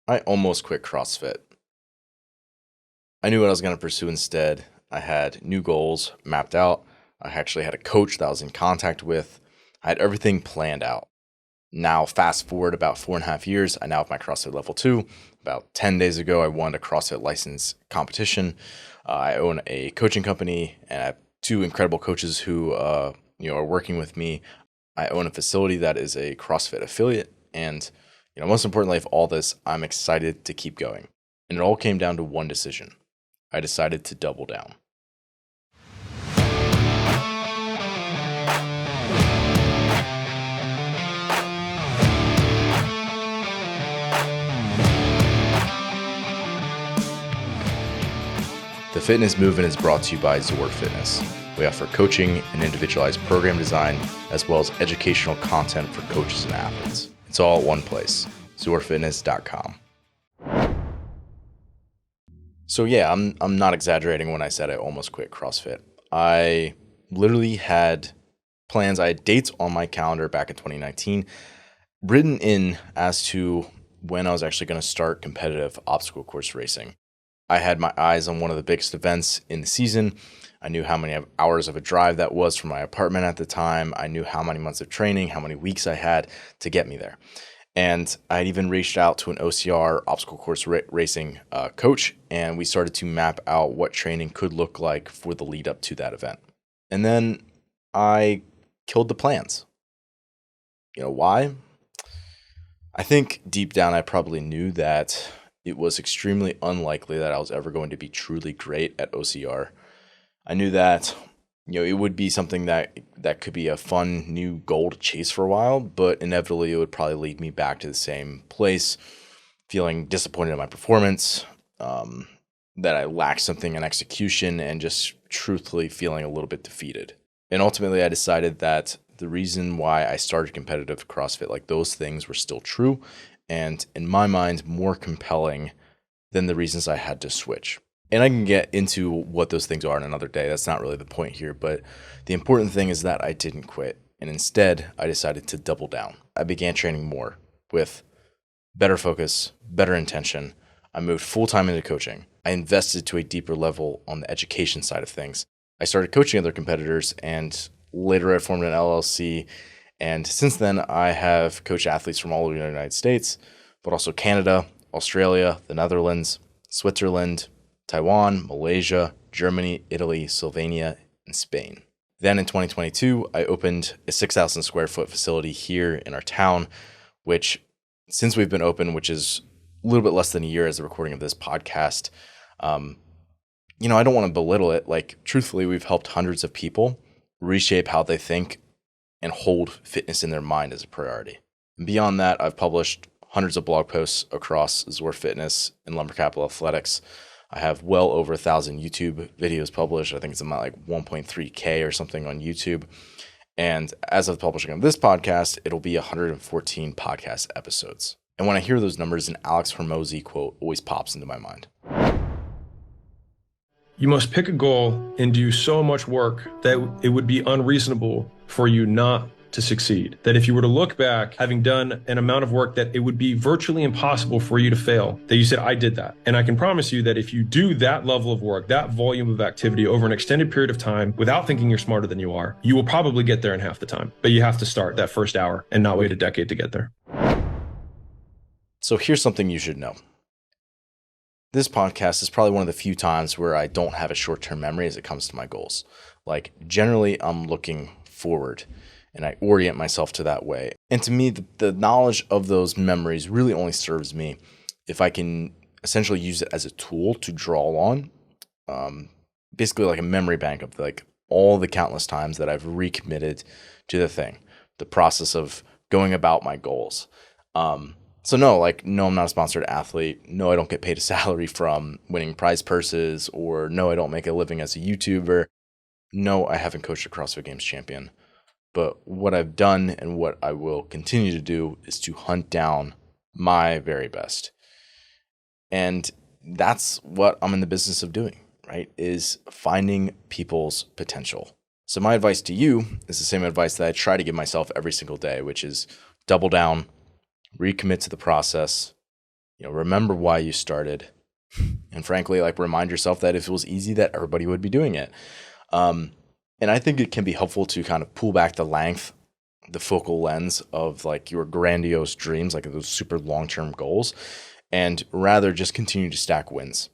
I almost quit CrossFit. I knew what I was going to pursue instead. I had new goals mapped out. I actually had a coach that I was in contact with. I had everything planned out. Now, fast forward about 4.5 years, I now have my CrossFit level 2. About 10 days ago, I won a CrossFit license competition. I own a coaching company, and I have two incredible coaches who are working with me. I own a facility that is a CrossFit affiliate, and most importantly of all this, I'm excited to keep going. And it all came down to one decision. I decided to double down. The fitness movement is brought to you by Zor Fitness. We offer coaching and individualized program design, as well as educational content for coaches and athletes. It's all at one place, zorfitness.com. So yeah, I'm not exaggerating when I said I almost quit CrossFit. I literally had plans, I had dates on my calendar back in 2019 written in as to when I was actually going to start competitive obstacle course racing. I had my eyes on one of the biggest events in the season. I knew how many hours of a drive that was from my apartment at the time. I knew how many months of training, how many weeks I had to get me there. And I had even reached out to an OCR obstacle course racing coach, and we started to map out what training could look like for the lead up to that event. And then I killed the plans. Why? I think deep down I probably knew that it was extremely unlikely that I was ever going to be truly great at OCR. I knew that it would be something that could be a fun new goal to chase for a while, but inevitably it would probably lead me back to the same place, feeling disappointed in my performance, that I lacked something in execution, and just truthfully feeling a little bit defeated. And ultimately I decided that the reason why I started competitive CrossFit, like those things were still true, and in my mind, more compelling than the reasons I had to switch. And I can get into what those things are in another day. That's not really the point here. But the important thing is that I didn't quit. And instead, I decided to double down. I began training more with better focus, better intention. I moved full-time into coaching. I invested to a deeper level on the education side of things. I started coaching other competitors, and later I formed an LLC. And since then, I have coached athletes from all over the United States, but also Canada, Australia, the Netherlands, Switzerland, Taiwan, Malaysia, Germany, Italy, Slovenia, and Spain. Then in 2022, I opened a 6,000 square foot facility here in our town, which since we've been open, which is a little bit less than a year as the recording of this podcast, I don't want to belittle it. Like, truthfully, we've helped hundreds of people reshape how they think and hold fitness in their mind as a priority. And beyond that, I've published hundreds of blog posts across Zor Fitness and Lumber Capital Athletics. I have well over 1,000 YouTube videos published. I think it's about like 1.3K or something on YouTube. And as of the publishing of this podcast, it'll be 114 podcast episodes. And when I hear those numbers, an Alex Hormozy quote always pops into my mind. You must pick a goal and do so much work that it would be unreasonable for you not to succeed. That if you were to look back, having done an amount of work, that it would be virtually impossible for you to fail, that you said, I did that. And I can promise you that if you do that level of work, that volume of activity over an extended period of time, without thinking you're smarter than you are, you will probably get there in half the time. But you have to start that first hour and not wait a decade to get there. So here's something you should know. This podcast is probably one of the few times where I don't have a short-term memory as it comes to my goals. Like, generally, I'm looking forward, and I orient myself to that way. And to me, the knowledge of those memories really only serves me if I can essentially use it as a tool to draw on, basically like a memory bank of like all the countless times that I've recommitted to the thing, the process of going about my goals. So no, I'm not a sponsored athlete. No, I don't get paid a salary from winning prize purses, or no, I don't make a living as a YouTuber. No, I haven't coached a CrossFit Games champion. But what I've done and what I will continue to do is to hunt down my very best. And that's what I'm in the business of doing, right? Is finding people's potential. So my advice to you is the same advice that I try to give myself every single day, which is double down, recommit to the process, remember why you started. And frankly, like, remind yourself that if it was easy, that everybody would be doing it. And I think it can be helpful to kind of pull back the focal lens of like your grandiose dreams, like those super long-term goals, and rather just continue to stack wins.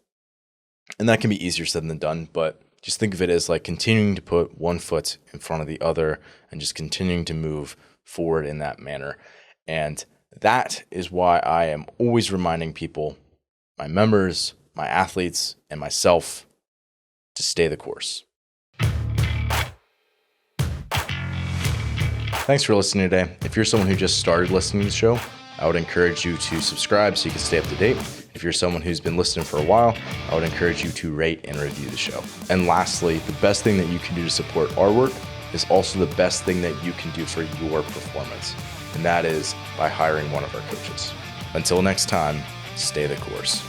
And that can be easier said than done, but just think of it as like continuing to put one foot in front of the other and just continuing to move forward in that manner. And that is why I am always reminding people, my members, my athletes, and myself, to stay the course. Thanks for listening today. If you're someone who just started listening to the show, I would encourage you to subscribe so you can stay up to date. If you're someone who's been listening for a while, I would encourage you to rate and review the show. And lastly, the best thing that you can do to support our work is also the best thing that you can do for your performance. And that is by hiring one of our coaches. Until next time, stay the course.